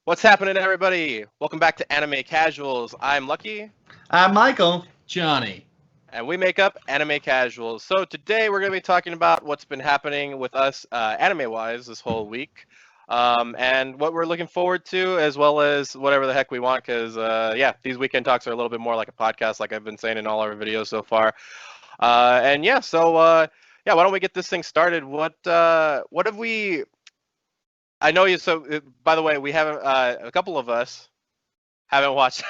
What's happening, everybody? Welcome back to Anime Casuals. I'm Lucky, Michael. Johnny. and we make up Anime Casuals. So today we're going to be talking about what's been happening with us anime-wise this whole week, and what we're looking forward to, as well as whatever the heck we want, because, yeah, these weekend talks are a little bit more like a podcast, like I've been saying in all our videos so far. Yeah, why don't we get this thing started? What have we... I know you, so, by the way, we haven't, a couple of us haven't watched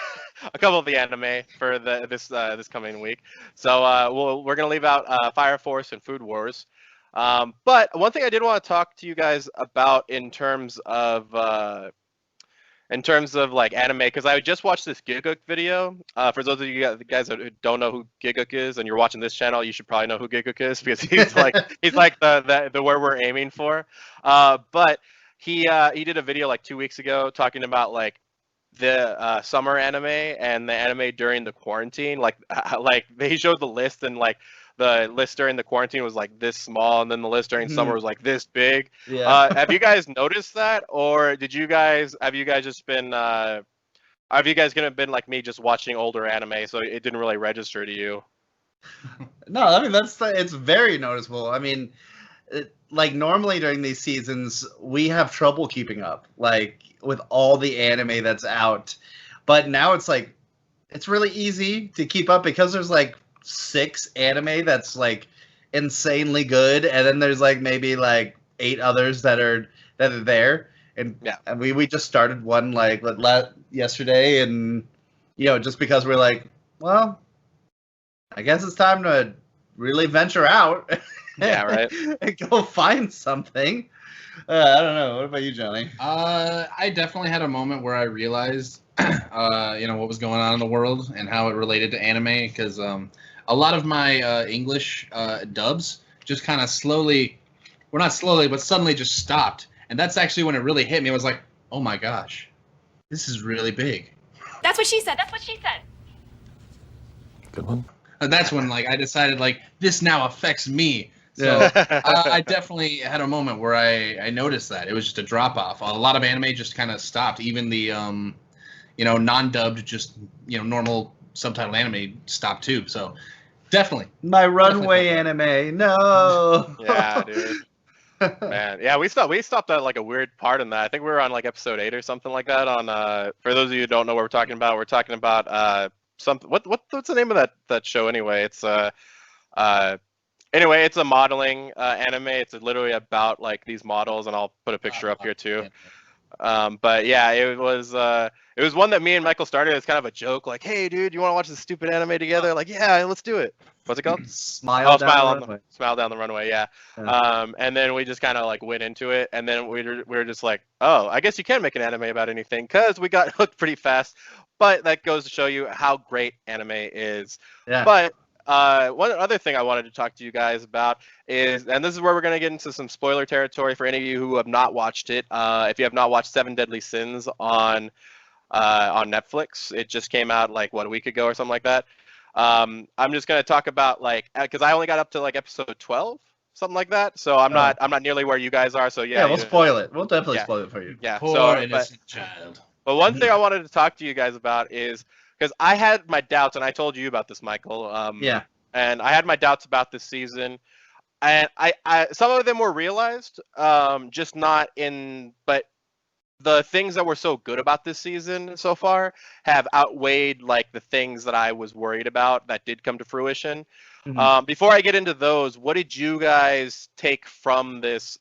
a couple of the anime for this coming week. So we're gonna leave out Fire Force and Food Wars. But one thing I did want to talk to you guys about in terms of like anime, because I just watched this Gigguk video. For those of you guys that don't know who Gigguk is, and you're watching this channel, you should probably know who Gigguk is because he's like the where we're aiming for. But he did a video like 2 weeks ago talking about like the summer anime and the anime during the quarantine. Like they showed the list, and like the list during the quarantine was like this small, and then the list during summer was like this big. Yeah. Have you guys noticed that, or have you guys just been have you guys gonna been like me, just watching older anime, so it didn't really register to you? No, I mean it's very noticeable. I mean, like normally during these seasons, we have trouble keeping up, like with all the anime that's out. But now it's like it's really easy to keep up because there's like 6 anime that's like insanely good, and then there's like maybe like 8 others that are there. And Yeah. and we just started one like yesterday, and just because we're like, well, I guess it's time to really venture out. Yeah, right. And go find something. I don't know. What about you, Johnny? I definitely had a moment where I realized, what was going on in the world and how it related to anime. Because a lot of my English dubs just kind of well, not slowly, but suddenly just stopped. And that's actually when it really hit me. I was like, oh my gosh, this is really big. That's what she said. That's what she said. Good one. And that's when I decided this now affects me. So I definitely had a moment where I noticed that it was just a drop off. A lot of anime just kind of stopped. Even the non-dubbed, just normal subtitle anime stopped too. So definitely My runway anime. No. Yeah, dude. Man, yeah, we stopped at like a weird part in that. I think we were on like episode 8 or something like that. On for those of you who don't know what we're talking about something. What's the name of that show anyway? It's anyway, it's a modeling anime. It's literally about like these models, and I'll put a picture up here too. But yeah, it was one that me and Michael started as kind of a joke, like, hey dude, you want to watch this stupid anime together? Like, yeah, let's do it. What's it called? Smile Down the Runway, yeah. Yeah. And then we just kind of like went into it, and then we were just like, oh, I guess you can make an anime about anything, because we got hooked pretty fast. But that goes to show you how great anime is. Yeah. But one other thing I wanted to talk to you guys about is, and this is where we're going to get into some spoiler territory for any of you who have not watched it. If you have not watched Seven Deadly Sins on Netflix, it just came out like a week ago or something like that. I'm just going to talk about because I only got up to like episode 12, something like that. So I'm not nearly where you guys are. So yeah, we'll spoil it. We'll definitely spoil it for you. Yeah. Poor innocent child. But one thing I wanted to talk to you guys about is, because I had my doubts, and I told you about this, Michael. Yeah. And I had my doubts about this season, and I some of them were realized, just not in. But the things that were so good about this season so far have outweighed like the things that I was worried about that did come to fruition. Mhm. Before I get into those, what did you guys take from this?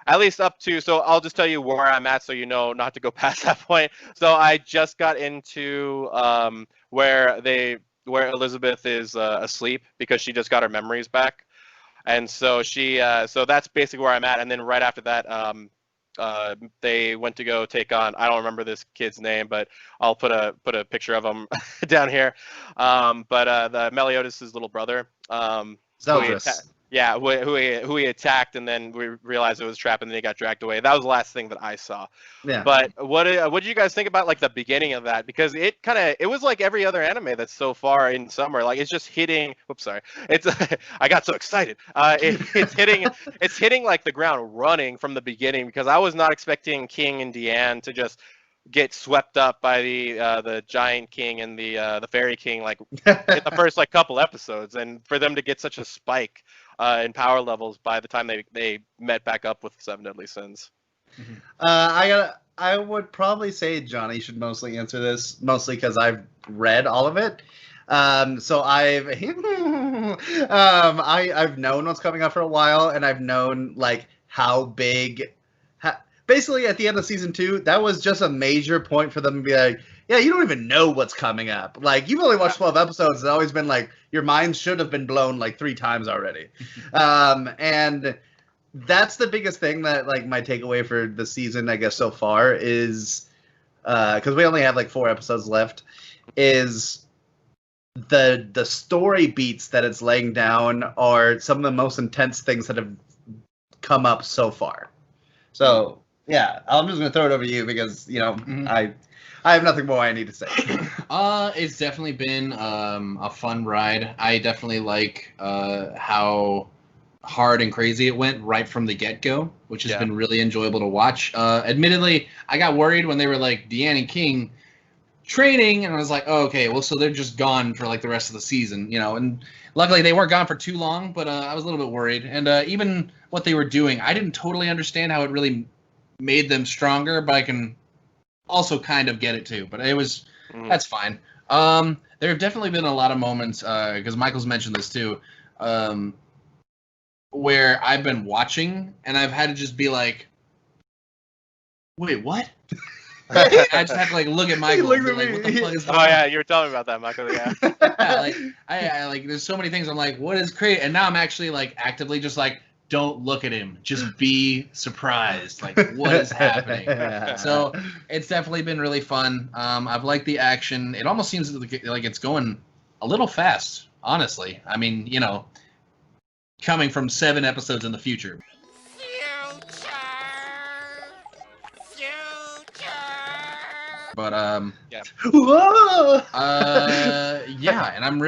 At least up to, so I'll just tell you where I'm at, so you know not to go past that point. So I just got into where Elizabeth is asleep because she just got her memories back, and so so that's basically where I'm at. And then right after that, they went to go take on, I don't remember this kid's name, but I'll put a picture of him down here. But the Meliodas' little brother. Zeldris. Yeah, who he attacked, and then we realized it was a trap, and then he got dragged away. That was the last thing that I saw. Yeah. But what did you guys think about like the beginning of that? Because it was like every other anime that's so far in summer. Like it's just hitting. Oops, sorry. It's I got so excited. It's hitting like the ground running from the beginning, because I was not expecting King and Deanne to just get swept up by the Giant King and the Fairy King like in the first like couple episodes, and for them to get such a spike in power levels by the time they met back up with Seven Deadly Sins. I would probably say Johnny should mostly answer this, mostly because I've read all of it. So I've known what's coming up for a while, and I've known like how big. Basically, at the end of season 2, that was just a major point for them to be like, yeah, you don't even know what's coming up. Like, you've only watched 12 episodes. It's always been like, your mind should have been blown like 3 times already. And that's the biggest thing that, like, my takeaway for the season, I guess, so far is, because we only have like 4 episodes left, is the story beats that it's laying down are some of the most intense things that have come up so far. So, yeah, I'm just gonna throw it over to you because I have nothing more I need to say. It's definitely been a fun ride. I definitely like how hard and crazy it went right from the get-go, which has been really enjoyable to watch. Admittedly, I got worried when they were like Deanne and King training, and I was like, oh, okay, well, so they're just gone for like the rest of the season, and luckily they weren't gone for too long, but I was a little bit worried. And even what they were doing, I didn't totally understand how it really made them stronger, but I can also kind of get it too. But it was that's fine. There have definitely been a lot of moments, because Michael's mentioned this too, where I've been watching and I've had to just be like, wait, what? I just have to like look at Michael and be like, what the fuck is going on? Oh yeah, you were telling me about that, Michael. Yeah. Yeah, I like there's so many things I'm like, what is crazy? And now I'm actually like actively just like, don't look at him. Just be surprised. Like, what is happening? So it's definitely been really fun. I've liked the action. It almost seems like it's going a little fast, honestly. I mean, coming from 7 episodes in the future. But Whoa! yeah, and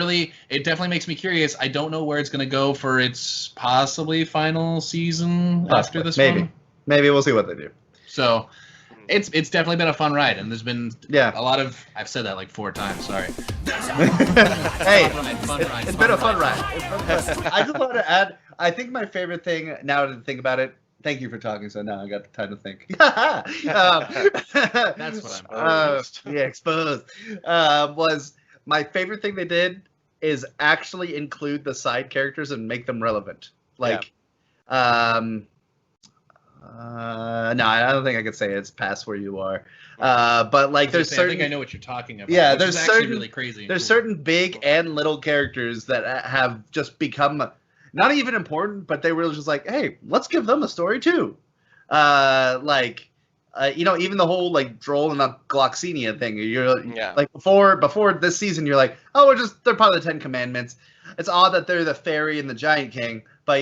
it definitely makes me curious. I don't know where it's gonna go for its possibly final season after this one. Maybe we'll see what they do. So it's definitely been a fun ride, and there's been a lot of, I've said that like 4 times, sorry. Hey, fun ride. It's been a fun ride. I just want to add, I think my favorite thing now to think about it. Thank you for talking. So now I got the time to think. That's what I'm exposed. Was my favorite thing they did is actually include the side characters and make them relevant. Like, no, I don't think I could say it's past where you are. But like, there's certain. I think I know what you're talking about. Yeah, there's certain really crazy. There's certain big and little characters that have just become. Not even important, but they were just like, hey, let's give them a story too. Even the whole like Droll and the Gloxinia thing. You're like before this season, you're like, oh, they're part of the 10 Commandments. It's odd that they're the fairy and the Giant King, but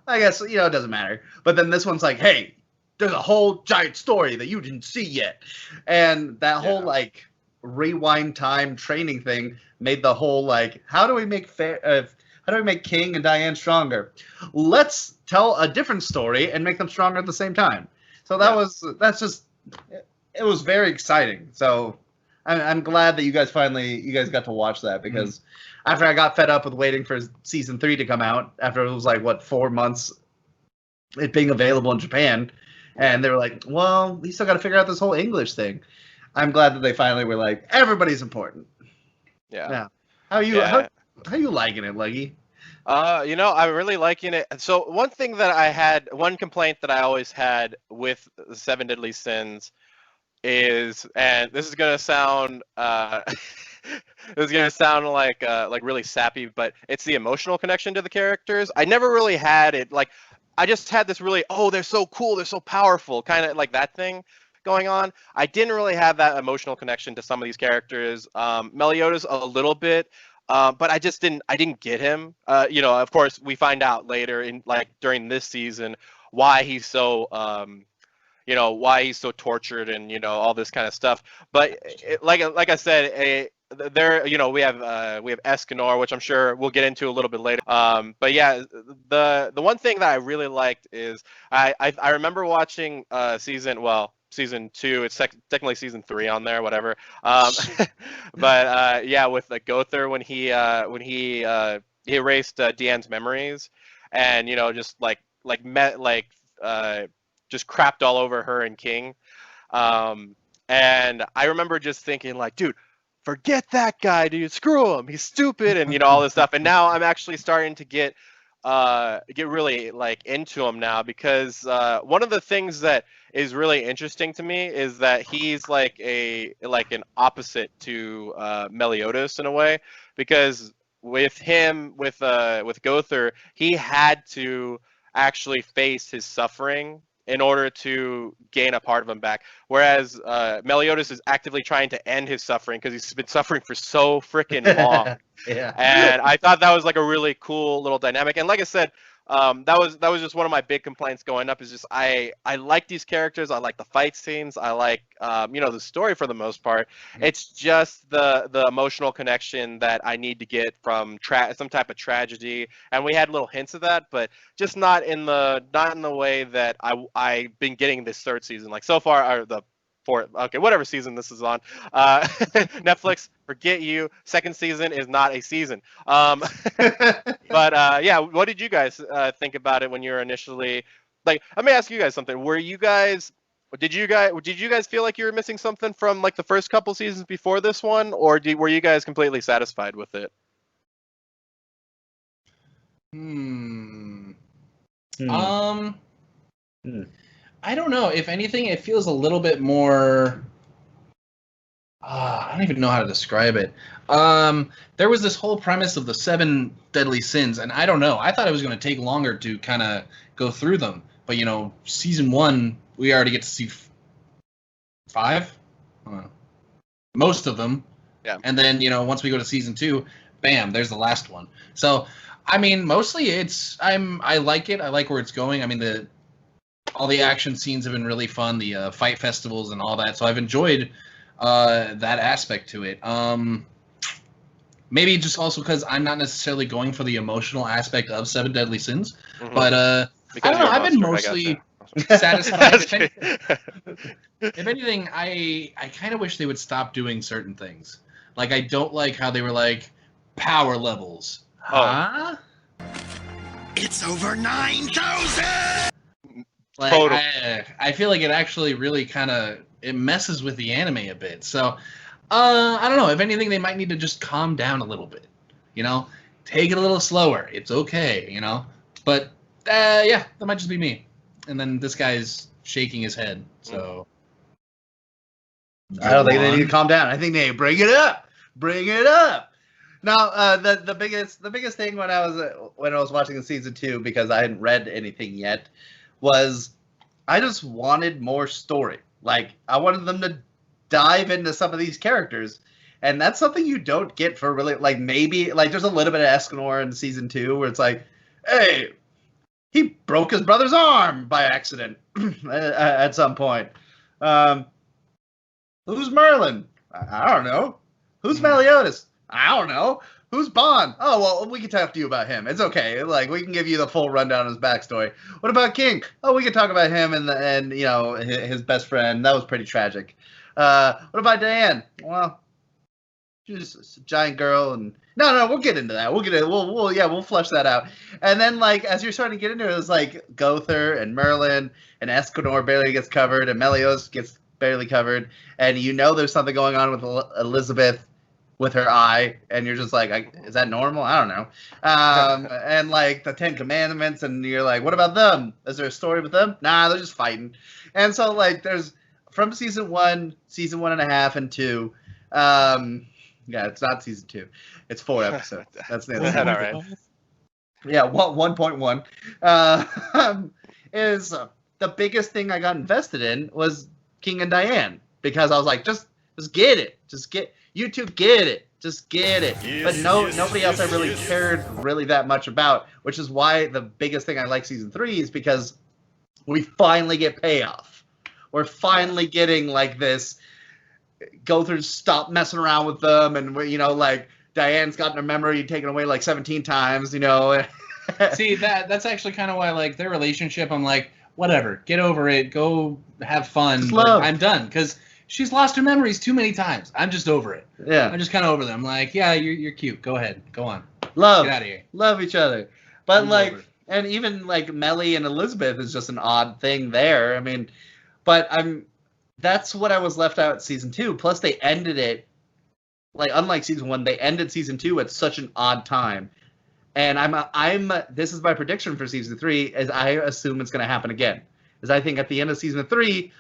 I guess it doesn't matter. But then this one's like, hey, there's a whole giant story that you didn't see yet, and that whole like rewind time training thing made the whole like, how do we make King and Diane stronger? Let's tell a different story and make them stronger at the same time. So it was very exciting. So I'm glad that you guys got to watch that, because after I got fed up with waiting for season 3 to come out, after it was like 4 months it being available in Japan, and they were like, well, we still got to figure out this whole English thing. I'm glad that they finally were like, everybody's important. Yeah. How you liking it, Leggy? I'm really liking it. So one complaint that I always had with the 7 Deadly Sins is, and this is gonna sound like really sappy, but it's the emotional connection to the characters. I never really had it. Like, I just had this really, oh, they're so cool, they're so powerful, kind of like that thing going on. I didn't really have that emotional connection to some of these characters. Meliodas a little bit, but I didn't get him. Of course, we find out later during this season why he's so tortured and all this kind of stuff. But like I said, we have Escanor, which I'm sure we'll get into a little bit later. But yeah, the one thing that I really liked is I remember watching season 2. It's technically season 3 on there, whatever. But yeah, with Gother when he erased Deanne's memories, and just just crapped all over her and King. And I remember just thinking like, dude, forget that guy, dude. Screw him. He's stupid, and all this stuff. And now I'm actually starting to get really like into him now, because one of the things that is really interesting to me is that he's like an opposite to Meliodas in a way, because with Gother, he had to actually face his suffering in order to gain a part of him back. Whereas Meliodas is actively trying to end his suffering because he's been suffering for so freaking long. Yeah. And I thought that was like a really cool little dynamic. And like I said, that was just one of my big complaints going up, is just I like these characters. I like the fight scenes. I like the story for the most part. It's just the emotional connection that I need to get from some type of tragedy. And we had little hints of that, but just not in the way that I've been getting this third season. Like so far, or the fourth, okay, whatever season this is on. Netflix, forget you. Second season is not a season. But yeah, what did you guys think about it when you were initially like? Let me ask you guys something. Did you guys feel like you were missing something from like the first couple seasons before this one, or were you guys completely satisfied with it? I don't know. If anything, it feels a little bit more. I don't even know how to describe it. There was this whole premise of the 7 deadly sins, and I don't know. I thought it was going to take longer to kind of go through them. But, season 1, we already get to see 5? Most of them. Yeah. And then, once we go to season 2, bam, there's the last one. So, I mean, mostly I like it. I like where it's going. I mean, all the action scenes have been really fun, the fight festivals and all that. So I've enjoyed that aspect to it. Maybe just also because I'm not necessarily going for the emotional aspect of 7 Deadly Sins, but I don't know. I've been mostly satisfied. If anything, I kind of wish they would stop doing certain things. Like I don't like how they were like power levels. Huh? It's over 9,000. Like, Total. I feel like it actually really kind of it messes with the anime a bit. So, I don't know. If anything, they might need to just calm down a little bit. Take it a little slower. It's okay. But yeah, that might just be me. And then this guy's shaking his head. So I don't think they need to calm down. I think they bring it up. Bring it up. Now, the biggest thing when I was watching the season 2, because I hadn't read anything yet, was I just wanted more story. Like, I wanted them to dive into some of these characters, and that's something you don't get for really, like, maybe, like, there's a little bit of Escanor in season 2 where it's like, hey, he broke his brother's arm by accident at some point. Who's Merlin? I don't know. Who's Meliodas? I don't know. Who's Bond? Oh, well, we can talk to you about him. It's okay. Like, we can give you the full rundown of his backstory. What about King? Oh, we can talk about him and his best friend. That was pretty tragic. What about Diane? Well, she's a giant girl, and no, we'll get into that. We'll flesh that out. And then, like, as you're starting to get into it, it's like Gother and Merlin and Escanor barely gets covered, and Meliodas gets barely covered, and there's something going on with Elizabeth with her eye, and you're just like, is that normal? I don't know. And like the 10 Commandments, and you're like, what about them? Is there a story with them? Nah, they're just fighting. And so like there's from season 1, season 1.5, and 2. Yeah, it's not season 2. It's 4 episodes. That's the other thing. All right. Yeah, 1.1 is the biggest thing I got invested in was King and Diane, because I was like, just get it, you two get it, just get it. But nobody else I really cared really that much about, which is why the biggest thing I like season 3 is because we finally get payoff. We're finally getting like this. Gother stop messing around with them, and like Diane's gotten her memory taken away like 17 times. See, that's actually kind of why, like, their relationship, I'm like, whatever, get over it, go have fun. Just but love. I'm done because she's lost her memories too many times. I'm just over it. Yeah, I'm just kind of over them. I'm like, yeah, you're cute. Go ahead, go on, love, get out of here. love each other. But I'm like, over it. and even like Melly and Elizabeth is just an odd thing there. I mean, but that's what I was left out at season 2. Plus, they ended it like unlike season 1, they ended season 2 at such an odd time. And this is my prediction for season 3, is I assume it's going to happen again. Is I think at the end of season 3,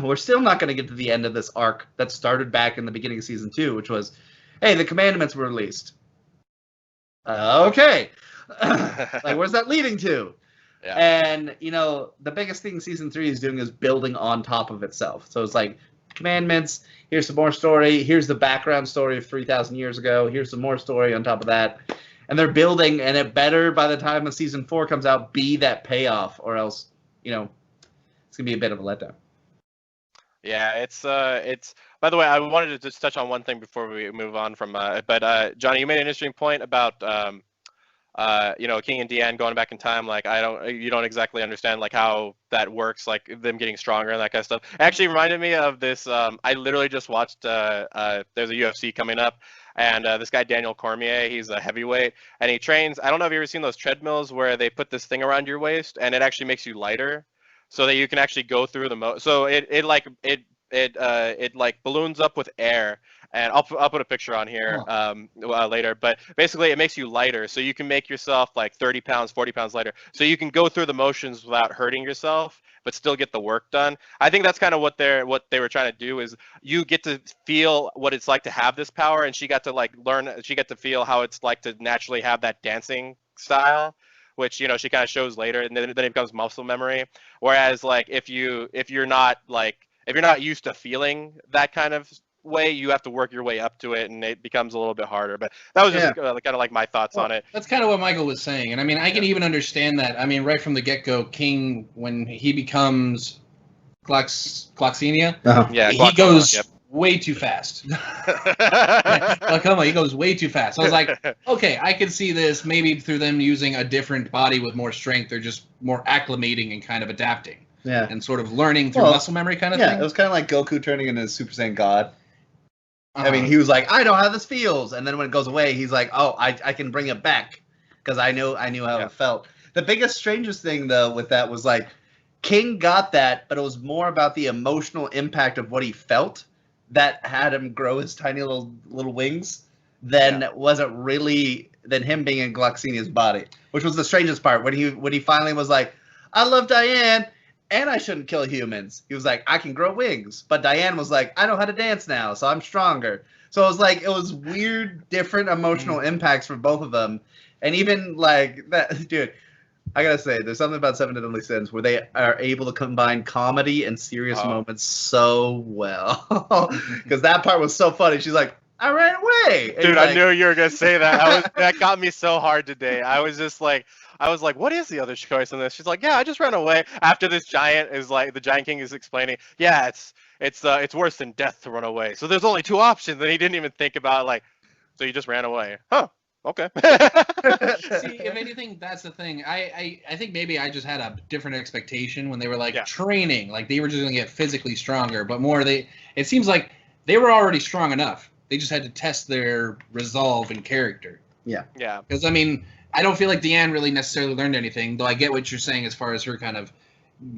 we're still not going to get to the end of this arc that started back in the beginning of season 2, which was, hey, the commandments were released. Okay. Like, where's that leading to? Yeah. And, the biggest thing season 3 is doing is building on top of itself. So it's like, commandments, here's some more story, here's the background story of 3,000 years ago, here's some more story on top of that. And they're building, and it better, by the time of season 4 comes out, be that payoff, or else, it's going to be a bit of a letdown. Yeah, it's by the way, I wanted to just touch on one thing before we move on from but Johnny, you made an interesting point about King and Deanne going back in time. Like, you don't exactly understand like how that works, like them getting stronger and that kind of stuff. It actually reminded me of this. I literally just watched there's a UFC coming up, and this guy Daniel Cormier, he's a heavyweight, and he trains. I don't know if you've ever seen those treadmills where they put this thing around your waist and it actually makes you lighter, so that you can actually go through so it like balloons up with air. And I'll put a picture on here later, but basically it makes you lighter, so you can make yourself like 30 pounds, 40 pounds lighter, so you can go through the motions without hurting yourself, but still get the work done. I think that's kind of what they were trying to do, is you get to feel what it's like to have this power, and she got to feel how it's like to naturally have that dancing style, which she kind of shows later, and then it becomes muscle memory. Whereas like if you're not used to feeling that kind of way, you have to work your way up to it, and it becomes a little bit harder. But that was just kind of like my thoughts on it. That's kind of what Michael was saying, and I mean, I can even understand that. I mean, right from the get-go, King, when he becomes Gloxenia, he goes way too fast. He goes way too fast. I was like, okay, I can see this maybe through them using a different body with more strength. They're just more acclimating and kind of adapting. Yeah. And sort of learning through muscle memory kind of thing. Yeah, it was kind of like Goku turning into Super Saiyan God. I mean, he was like, I know how this feels. And then when it goes away, he's like, oh, I can bring it back because I knew how it felt. The biggest, strangest thing, though, with that was like, King got that, but it was more about the emotional impact of what he felt that had him grow his tiny little wings than him being in Gloxinia's body, which was the strangest part. When he finally was like, I love Diane, and I shouldn't kill humans. He was like, I can grow wings. But Diane was like, I know how to dance now, so I'm stronger. So it was weird, different emotional impacts for both of them. And even like that, dude, I gotta say, there's something about Seven Deadly Sins where they are able to combine comedy and serious moments so well. Because that part was so funny. She's like, I ran away. And dude, I knew you were gonna say that. That got me so hard today. I was like, what is the other choice in this? She's like, yeah, I just ran away. After the Giant King is explaining, yeah, it's worse than death to run away. So there's only 2 options, and he didn't even think about so you just ran away. Huh. Okay. See, if anything, that's the thing. I think maybe I just had a different expectation when they were training, like they were just gonna get physically stronger, but more it seems like they were already strong enough. They just had to test their resolve and character. Yeah. Yeah. Because I mean, I don't feel like Deanne really necessarily learned anything, though I get what you're saying as far as her kind of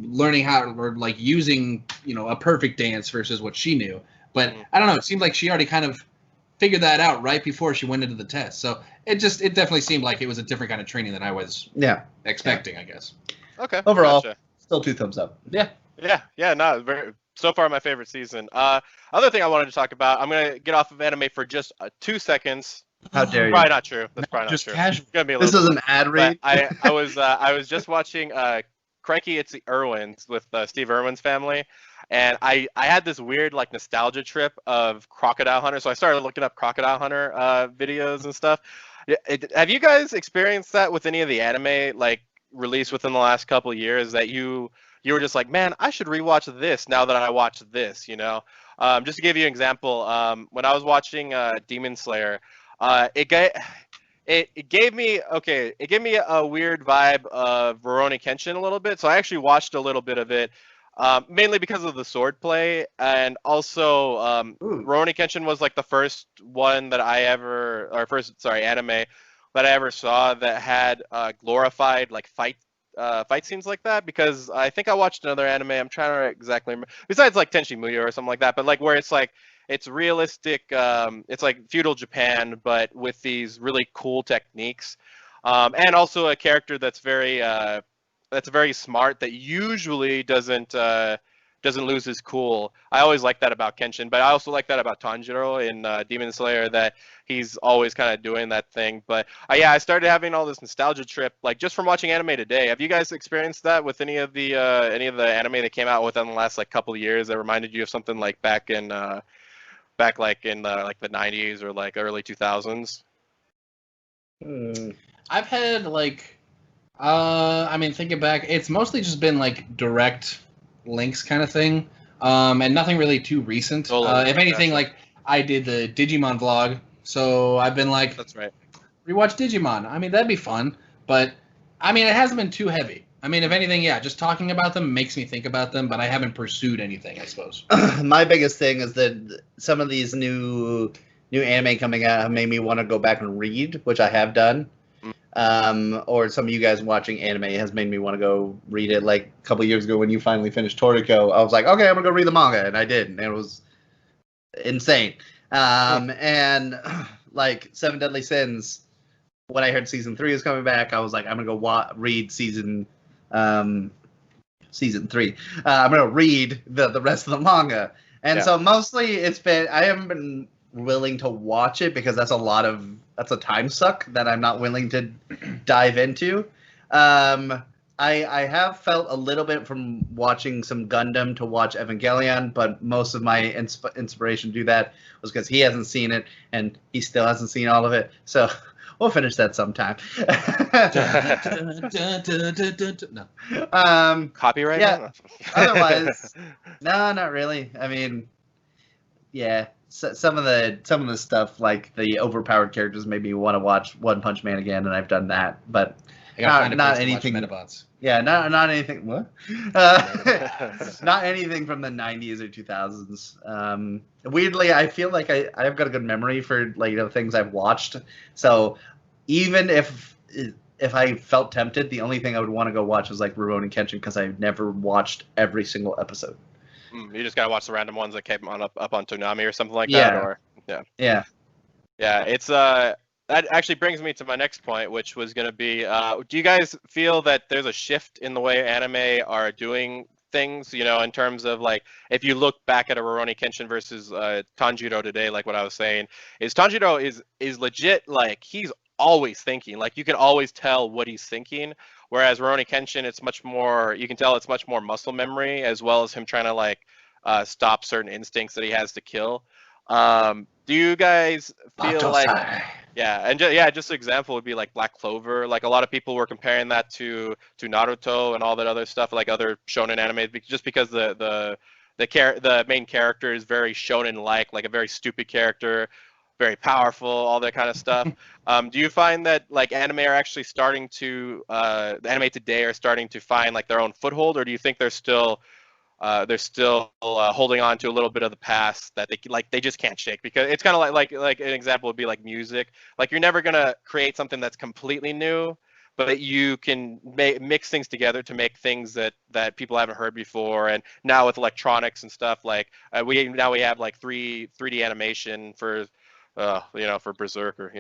learning how, or like using, a perfect dance versus what she knew. But I don't know, it seemed like she already kind of figured that out right before she went into the test. So it definitely seemed like it was a different kind of training than I was expecting, I guess. Okay. Overall, gotcha. Still 2 thumbs up. Yeah. Yeah, no, so far my favorite season. Other thing I wanted to talk about, I'm going to get off of anime for just 2 seconds. How dare you? Probably not true. That's probably Just not true. casual. It's gonna be a This little is an ad read. I was just watching Crikey, It's the Irwins with Steve Irwin's family, and I had this weird like nostalgia trip of Crocodile Hunter. So I started looking up Crocodile Hunter videos and stuff. Have you guys experienced that with any of the anime like released within the last couple of years, that you were just like, man, I should rewatch this now that I watched this, Just to give you an example, when I was watching Demon Slayer, it gave me a weird vibe of Rurouni Kenshin a little bit. So I actually watched a little bit of it, mainly because of the sword play, and also Ooh. Rurouni Kenshin was like the first one that anime that I ever saw that had glorified like fight scenes like that. Because I think I watched another anime. I'm trying to exactly remember, besides like Tenchi Muyo or something like that, but like where it's like it's realistic. It's like feudal Japan, but with these really cool techniques, and also a character that's very smart that usually doesn't lose his cool. I always like that about Kenshin, but I also like that about Tanjiro in Demon Slayer, that he's always kind of doing that thing. But yeah, I started having all this nostalgia trip like just from watching anime today. Have you guys experienced that with any of the anime that came out within the last like couple of years that reminded you of something like back like in the 90s or like early 2000s? I've had like, I mean, thinking back, it's mostly just been like direct links kind of thing, and nothing really too recent. If anything, like I did the Digimon vlog, so I've been like, That's right. rewatch Digimon. I mean, that'd be fun, but I mean, it hasn't been too heavy. I mean, if anything, yeah, just talking about them makes me think about them, but I haven't pursued anything, I suppose. My biggest thing is that some of these new anime coming out have made me want to go back and read, which I have done. Or some of you guys watching anime has made me want to go read it. Like a couple years ago when you finally finished Toriko, I was like, okay, I'm gonna go read the manga, and I did, and it was insane. And like Seven Deadly Sins, when I heard season 3 is coming back, I was like, I'm gonna go read season 3. I'm gonna read the rest of the manga, and so mostly I haven't been willing to watch it because that's a time suck that I'm not willing to dive into. I have felt a little bit from watching some Gundam to watch Evangelion, but most of my inspiration to do that was because he hasn't seen it and he still hasn't seen all of it. So we'll finish that sometime. No. Copyright? Yeah. Otherwise, no, not really. I mean, yeah. Some of the stuff, like the overpowered characters, made me want to watch One Punch Man again, and I've done that. But I gotta find a not place to watch anything. Metabots. Yeah, not anything. What? Not anything from the 90s or 2000s. Weirdly, I feel like I've got a good memory for like things I've watched. So even if I felt tempted, the only thing I would want to go watch was like Rurouni Kenshin because I've never watched every single episode. You just gotta watch the random ones that came up on Toonami or something like that, or yeah. It's that actually brings me to my next point, which was gonna be, do you guys feel that there's a shift in the way anime are doing things? You know, in terms of like, if you look back at a Rurouni Kenshin versus Tanjiro today, like what I was saying, is Tanjiro is legit, like he's always thinking, like you can always tell what he's thinking. Whereas Rurouni Kenshin, it's much more, you can tell it's much more muscle memory, as well as him trying to like stop certain instincts that he has to kill. Do you guys feel like, just an example would be like Black Clover. Like a lot of people were comparing that to Naruto and all that other stuff, like other shonen anime, just because the main character is very shonen-like a very stupid character, very powerful, all that kind of stuff. Do you find that like anime are actually starting to the anime today are starting to find like their own foothold, or do you think they're still holding on to a little bit of the past that they just can't shake? Because it's kind of like an example would be like music. Like you're never gonna create something that's completely new, but you can mix things together to make things that people haven't heard before. And now with electronics and stuff, like we have like 3D animation for for Berserker,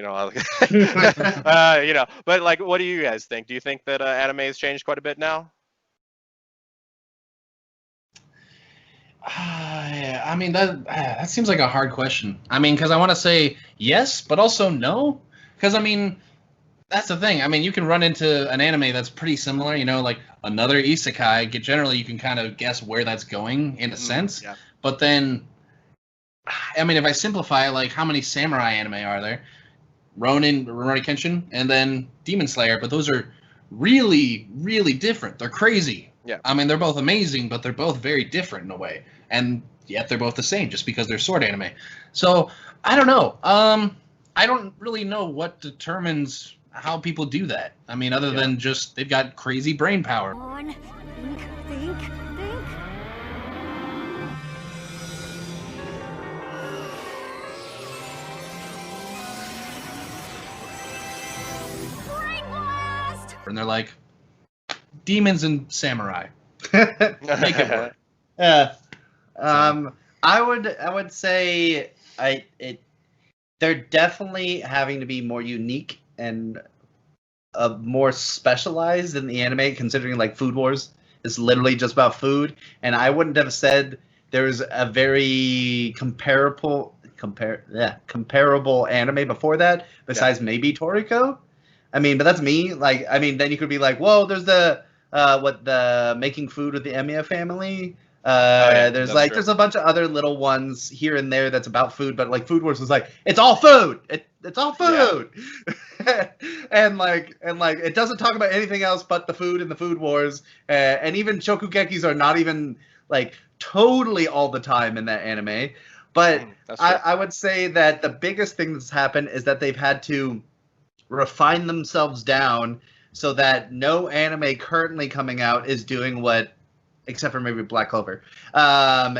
but like, what do you guys think? Do you think that anime has changed quite a bit now? Yeah, I mean that seems like a hard question. I mean, because I want to say yes, but also no. Because I mean, that's the thing. I mean, you can run into an anime that's pretty similar. Like another isekai. Generally, you can kind of guess where that's going in a sense. Yeah. But then, I mean, if I simplify, like how many samurai anime are there? Rurouni Kenshin, and then Demon Slayer. But those are really, really different. They're crazy. Yeah. I mean, they're both amazing, but they're both very different in a way. And yet they're both the same just because they're sword anime. So, I don't know. I don't really know what determines how people do that. I mean, other than just they've got crazy brain power. On. Think. Brain blast! And they're like, demons and samurai. Make it work. Yeah. I would say they're definitely having to be more unique and more specialized in the anime, considering like Food Wars is literally just about food, and I wouldn't have said there's a very comparable anime before that besides maybe Toriko. I mean, but that's me. Like, I mean, then you could be like, whoa, there's the Making Food with the Emiya family. There's a bunch of other little ones here and there that's about food, but like Food Wars was like, it's all food. It's all food. Yeah. and it doesn't talk about anything else but the food in the Food Wars. And even Shokugekis are not even like totally all the time in that anime. But I would say that the biggest thing that's happened is that they've had to refine themselves down so that no anime currently coming out is doing what, except for maybe Black Clover,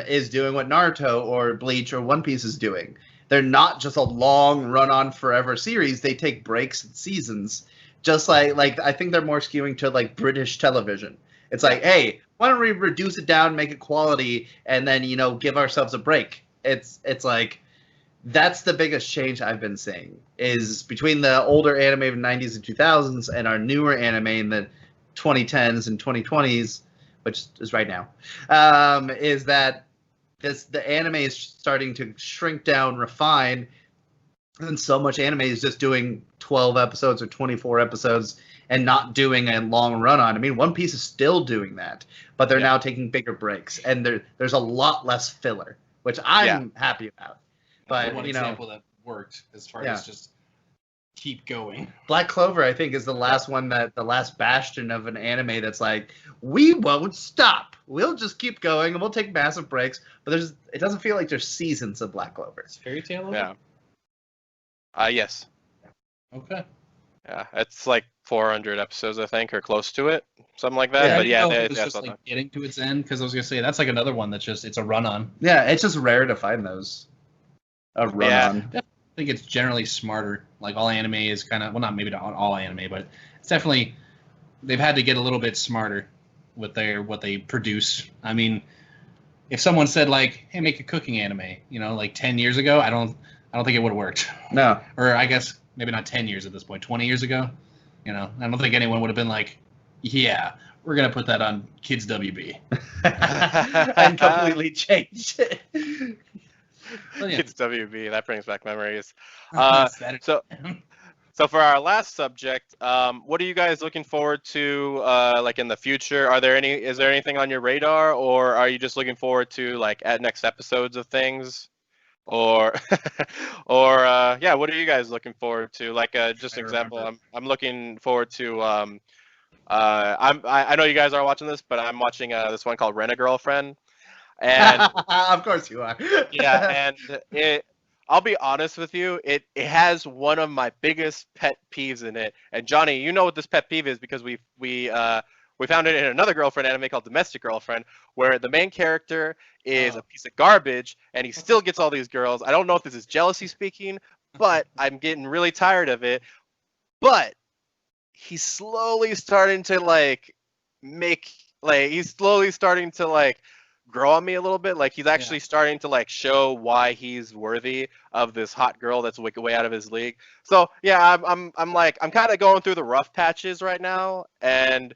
is doing what Naruto or Bleach or One Piece is doing. They're not just a long run-on forever series. They take breaks and seasons. Just like I think they're more skewing to like British television. It's like, hey, why don't we reduce it down, make it quality, and then give ourselves a break. It's like that's the biggest change I've been seeing is between the older anime of the 90s and 2000s and our newer anime in the 2010s and 2020s, which is right now, is that the anime is starting to shrink down, refine, and so much anime is just doing 12 episodes or 24 episodes and not doing a long run-on. I mean, One Piece is still doing that, but they're now taking bigger breaks, and there's a lot less filler, which I'm happy about. But one example that worked as far as just keep going. Black Clover, I think, is the last one the last bastion of an anime that's like, we won't stop. We'll just keep going and we'll take massive breaks. But it doesn't feel like there's seasons of Black Clover. It's Fairy Tail? Yeah. Yes. Okay. Yeah, it's like 400 episodes, I think, or close to it, something like that. But it's just like getting to its end, because I was gonna say that's like another one that's just it's a run-on. Yeah, it's just rare to find those. A run-on. Yeah. I think it's generally smarter. Like all anime is kind of maybe not all anime, but it's definitely they've had to get a little bit smarter with what they produce. I mean, if someone said like, "Hey, make a cooking anime," like 10 years ago, I don't think it would have worked. No. Or I guess maybe not 10 years at this point, 20 years ago. I don't think anyone would have been like, "Yeah, we're gonna put that on Kids WB," and completely change it. Well, yeah. Kids WB, that brings back memories. So for our last subject, what are you guys looking forward to like in the future? Is there anything on your radar, or are you just looking forward to like at next episodes of things? Or what are you guys looking forward to? Like just an example, I'm looking forward to I know you guys are watching this, but I'm watching this one called Rent a Girlfriend. And of course you are. Yeah, and I'll be honest with you, it has one of my biggest pet peeves in it. And Johnny, you know what this pet peeve is because we found it in another girlfriend anime called Domestic Girlfriend, where the main character is a piece of garbage and he still gets all these girls. I don't know if this is jealousy speaking, but I'm getting really tired of it. But he's slowly starting to grow on me a little bit. Like he's actually starting to like show why he's worthy of this hot girl that's way out of his league. So yeah, I'm kind of going through the rough patches right now and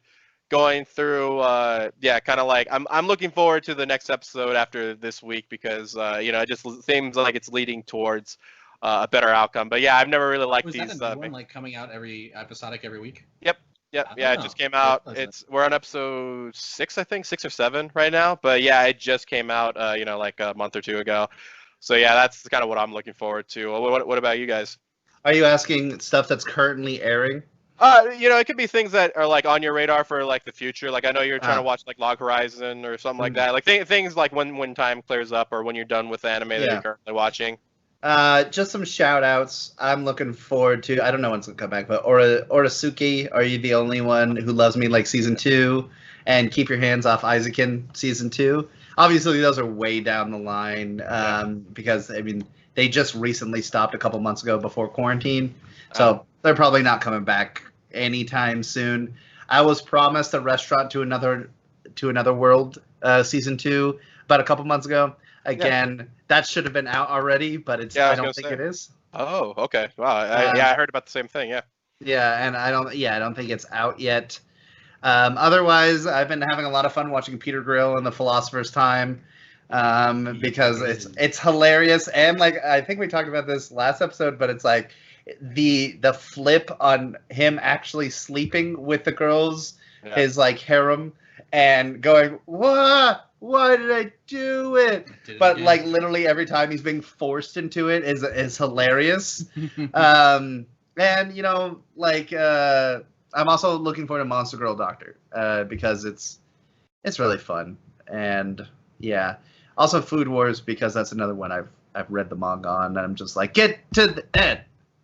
going through kind of like I'm looking forward to the next episode after this week because it just seems like it's leading towards a better outcome. But yeah, I've never really liked these. Is that a new one, like coming out every week? Yep. Yeah, it just came out. We're on episode 6, I think, 6 or 7 right now. But yeah, it just came out, like a month or two ago. So yeah, that's kind of what I'm looking forward to. What about you guys? Are you asking stuff that's currently airing? It could be things that are like on your radar for like the future. Like I know you're trying to watch like Log Horizon or something like that. Like things like when time clears up or when you're done with the anime that you're currently watching. Just some shout outs. I'm looking forward to. I don't know when's gonna come back, but Orisuke, Are You the Only One Who Loves Me Like Season 2, and Keep Your Hands Off Isaacin Season 2. Obviously, those are way down the line because I mean they just recently stopped a couple months ago before quarantine, so they're probably not coming back anytime soon. I was promised a Restaurant to Another World Season 2 about a couple months ago. Again, that should have been out already, but it's I don't think it is. Oh, okay. Wow. I heard about the same thing. Yeah. Yeah, and I don't think it's out yet. Otherwise, I've been having a lot of fun watching Peter Grill and The Philosopher's Time because it's hilarious, and like I think we talked about this last episode, but it's like the flip on him actually sleeping with the girls, his like harem, and going, "What? Why did I do it?" But like literally every time he's being forced into it is hilarious. And you know, like I'm also looking forward to Monster Girl Doctor because it's really fun, and yeah, also Food Wars because that's another one I've read the manga on, and I'm just like, get to the end,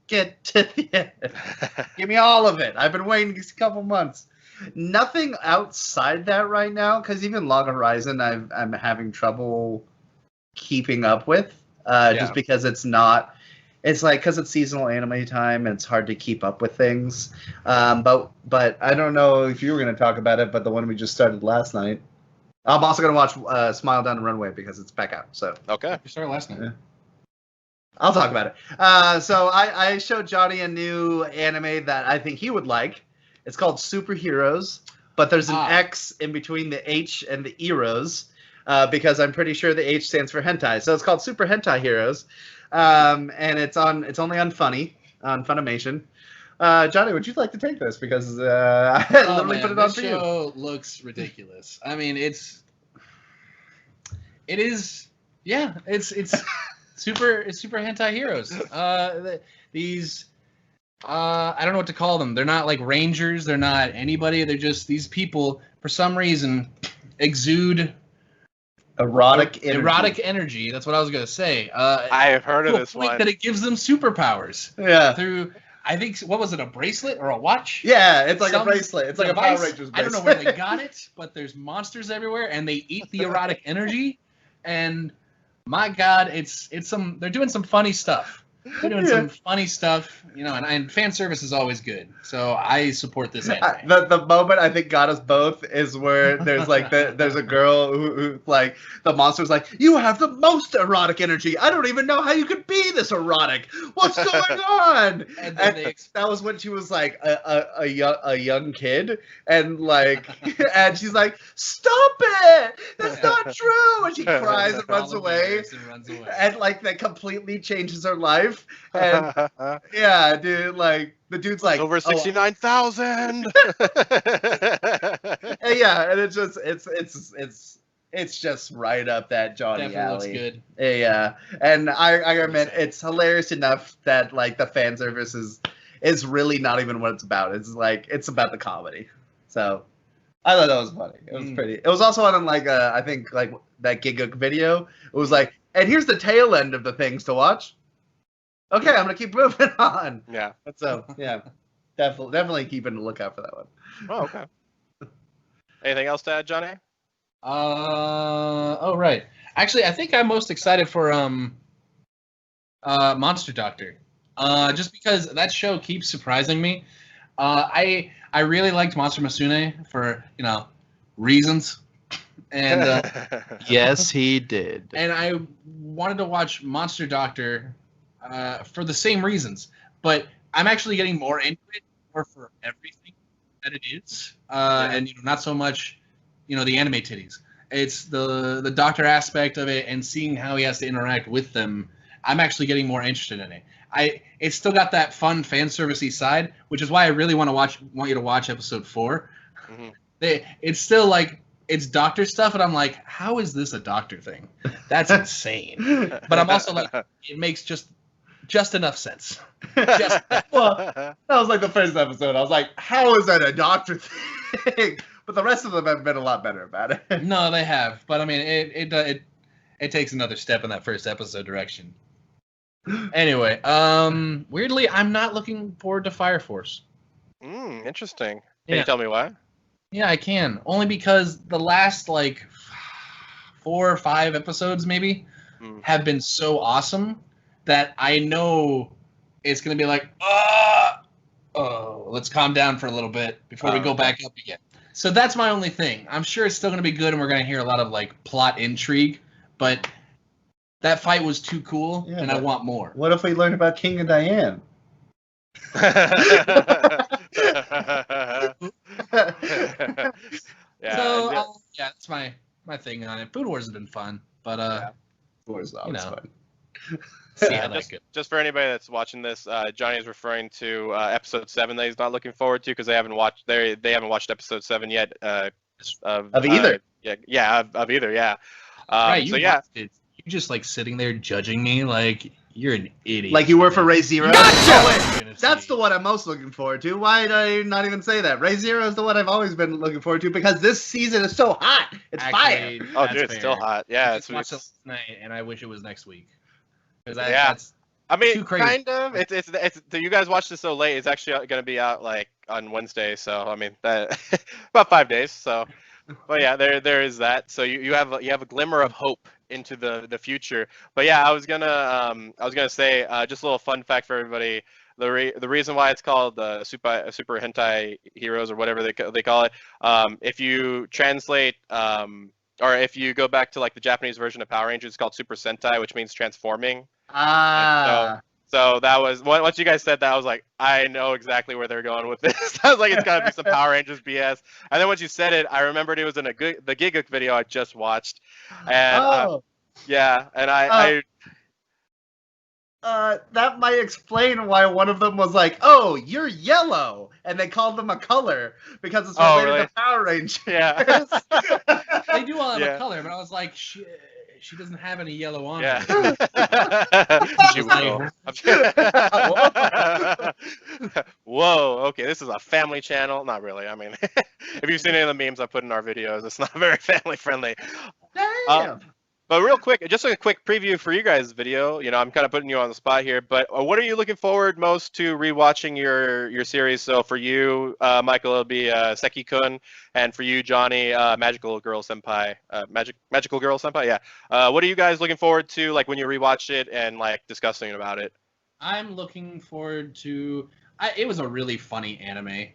give me all of it. I've been waiting a couple months. Nothing outside that right now, because even Log Horizon I'm having trouble keeping up with, just because it's like because it's seasonal anime time and it's hard to keep up with things. But I don't know if you were going to talk about it, but the one we just started last night. I'm also going to watch Smile Down the Runway because it's back out. So okay, You started last night. Yeah. I'll talk about it. So I showed Johnny a new anime that I think he would like. It's called Superheroes, but there's an X in between the H and the Eros, because I'm pretty sure the H stands for hentai. So it's called Super Hentai Heroes, and it's only on Funimation. Johnny, would you like to take this? Because I literally put it on for you. This show looks ridiculous. I mean, it's super hentai heroes. These. I don't know what to call them. They're not like rangers. They're not anybody. They're just these people, for some reason, exude erotic energy. That's what I was going to say. I have heard of this one. That it gives them superpowers. Yeah. Through, I think, what was it, a bracelet or a watch? Yeah, it's like a bracelet. It's like a Power Rangers bracelet. I don't know where they got it, but there's monsters everywhere, and they eat the erotic energy. And my God, they're doing some funny stuff. They're doing some funny stuff, you know, and fan service is always good. So I support this anime. The moment I think got us both is where there's like there's a girl who like the monster's like, you have the most erotic energy. I don't even know how you could be this erotic. What's going on? and that was when she was like a young kid, and like and she's like, stop it! That's not true. And she cries and runs away. And like that completely changes her life. And yeah, dude, like the dude's like over 69,000. Yeah, and it's just right up that Johnny Definitely alley. looks good. Yeah, and I admit it's hilarious enough that like the fan service is really not even what it's about. It's like it's about the comedy. So I thought that was funny. It was pretty. It was also on like I think like that Giguk video. It was like, and here's the tail end of the things to watch. Okay, I'm gonna keep moving on. Yeah. So yeah, definitely keeping a lookout for that one. Oh, okay. Anything else to add, Johnny? Oh right. Actually, I think I'm most excited for Monster Doctor. Just because that show keeps surprising me. I really liked Monster Masune for, you know, reasons. And Yes, he did. and I wanted to watch Monster Doctor for the same reasons, but I'm actually getting more into it more for everything that it is, and you know, not so much, you know, the anime titties. It's the doctor aspect of it and seeing how he has to interact with them. I'm actually getting more interested in it. It's still got that fun fan servicey side, which is why I really want you to watch episode 4. Mm-hmm. It's still like it's doctor stuff, and I'm like, how is this a doctor thing? That's insane. But I'm also like, it makes just enough sense. Well, that was like the first episode. I was like, how is that a doctor thing? But the rest of them have been a lot better about it. No, they have. But I mean, it takes another step in that first episode direction. Anyway, weirdly, I'm not looking forward to Fire Force. Interesting. Can Yeah. you tell me why? Yeah, I can. Only because the last like 4 or 5 episodes maybe Mm. have been so awesome that I know it's gonna be like, let's calm down for a little bit before we go back up again. So that's my only thing. I'm sure it's still gonna be good, and we're gonna hear a lot of like plot intrigue, but that fight was too cool, Yeah, and I but- want more. What if we learn about King and Diane? Yeah. So and yeah, that's my thing on it. Food Wars has been fun, but Wars You know. fun. see yeah, how that goes. just for anybody that's watching this, Johnny is referring to episode 7 that he's not looking forward to because they haven't watched episode 7 yet. Of either. Of either. Yeah. Right, So you yeah. watched it. You just like sitting there judging me like you're an idiot. Like you were for Ray Zero. Gotcha! Oh, wait. That's the one I'm most looking forward to. Why did I not even say that? Ray Zero is the one I've always been looking forward to because this season is so hot. It's fire. Oh, dude, it's still hot. Yeah, I it's. just watched it last night, and I wish it was next week. Because Yeah. that's I mean, too crazy. kind of. It's. You guys watched this so late. It's actually going to be out like on Wednesday. So I mean, that about 5 days. So, but yeah, there is that. So you have a glimmer of hope into the future. But yeah, I was gonna say just a little fun fact for everybody. The reason why it's called super hentai heroes or whatever they call it. If you translate or if you go back to like the Japanese version of Power Rangers, it's called Super Sentai, which means transforming. So that was once you guys said that, I was like, I know exactly where they're going with this. I was like, it's gotta be some Power Rangers BS. And then once you said it, I remembered it was in the Giga video I just watched. And yeah, and I that might explain why one of them was like, "Oh, you're yellow," and they called them a color because it's Oh, related really? to Power Rangers. yeah. they do all have Yeah. a color, but I was like, she doesn't have any yellow on Yeah. her. She Like- will. Whoa. Okay, this is a family channel. Not really. I mean, if you've seen any of the memes I put in our videos, it's not very family friendly. Damn. But real quick, just a quick preview for you guys' video. You know, I'm kind of putting you on the spot here, but what are you looking forward most to rewatching your series? So for you, Michael, it'll be Seki-kun, and for you, Johnny, Magical Girl Senpai. Magical Girl Senpai, yeah. What are you guys looking forward to, like when you rewatch it and like discussing about it? I'm looking forward to. It was a really funny anime,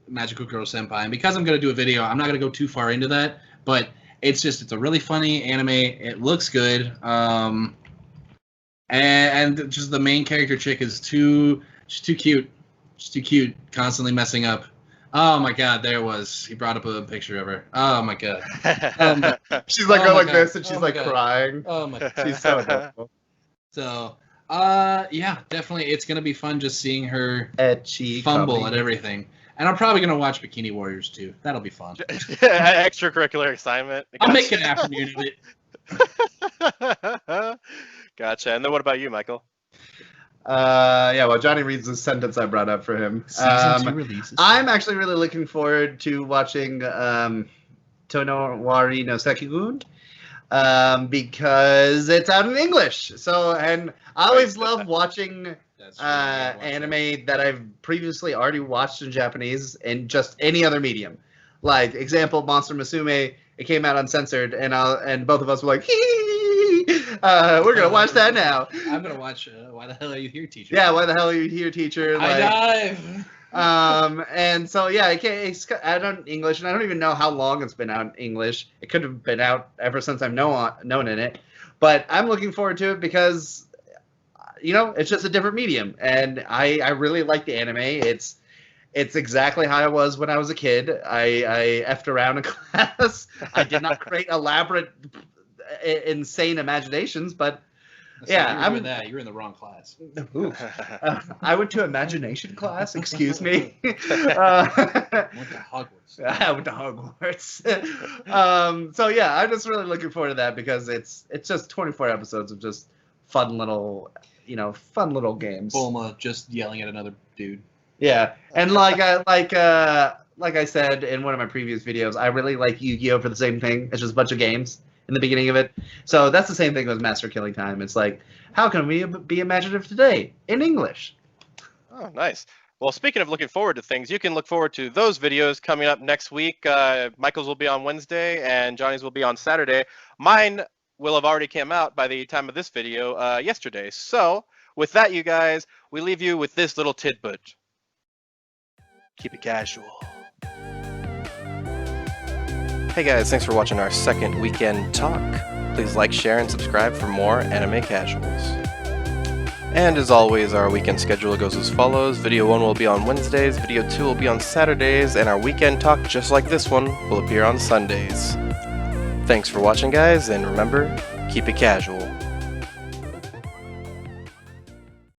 Magical Girl Senpai, and because I'm gonna do a video, I'm not gonna go too far into that, but it's a really funny anime. It looks good, and just the main character chick is she's too cute. She's too cute, constantly messing up. Oh my god, he brought up a picture of her. Oh my god. She's like Oh going my like God. this, and she's Oh my like God. crying. Oh my god. She's so adorable. So, yeah, definitely, it's gonna be fun just seeing her Etchy. fumble cummy. at everything. And I'm probably gonna watch Bikini Warriors too. That'll be fun. Extracurricular assignment. I'll make an afternoon of it. Gotcha. And then what about you, Michael? Yeah, well, Johnny reads the sentence I brought up for him. Season 2 releases. I'm actually really looking forward to watching Tonowari no Sekigund because it's out in English. So, and I always love watching That's true, I gotta watch that. anime that I've previously already watched in Japanese in just any other medium. Like, example, Monster Musume, it came out uncensored, and both of us were like, we're going to watch that now. I'm gonna watch. Why the hell are you here, teacher? Yeah, why the hell are you here, teacher? I dive. And so yeah, it's out in English, and I don't even know how long it's been out in English. It could have been out ever since I've known in it, but I'm looking forward to it because, you know, it's just a different medium, and I really like the anime. It's exactly how I was when I was a kid. I effed around in class. I did not create elaborate, insane imaginations, but yeah, I'm with that. You're in the wrong class. ooh. I went to imagination class. Excuse me. Went to Hogwarts. I went to Hogwarts. So yeah, I'm just really looking forward to that because it's just 24 episodes of just fun little games. Bulma just yelling at another dude. Yeah, and like I said in one of my previous videos, I really like Yu-Gi-Oh for the same thing. It's just a bunch of games, in the beginning of it. So that's the same thing with Master Killing Time. It's like, how can we be imaginative today in English? Oh, nice. Well, speaking of looking forward to things, you can look forward to those videos coming up next week. Michael's will be on Wednesday and Johnny's will be on Saturday. Mine will have already come out by the time of this video yesterday. So with that, you guys, we leave you with this little tidbit. Keep it casual. Hey guys, thanks for watching our second weekend talk. Please like, share, and subscribe for more anime casuals. And as always, our weekend schedule goes as follows. Video 1 will be on Wednesdays, Video 2 will be on Saturdays, and our weekend talk, just like this one, will appear on Sundays. Thanks for watching, guys, and remember, keep it casual.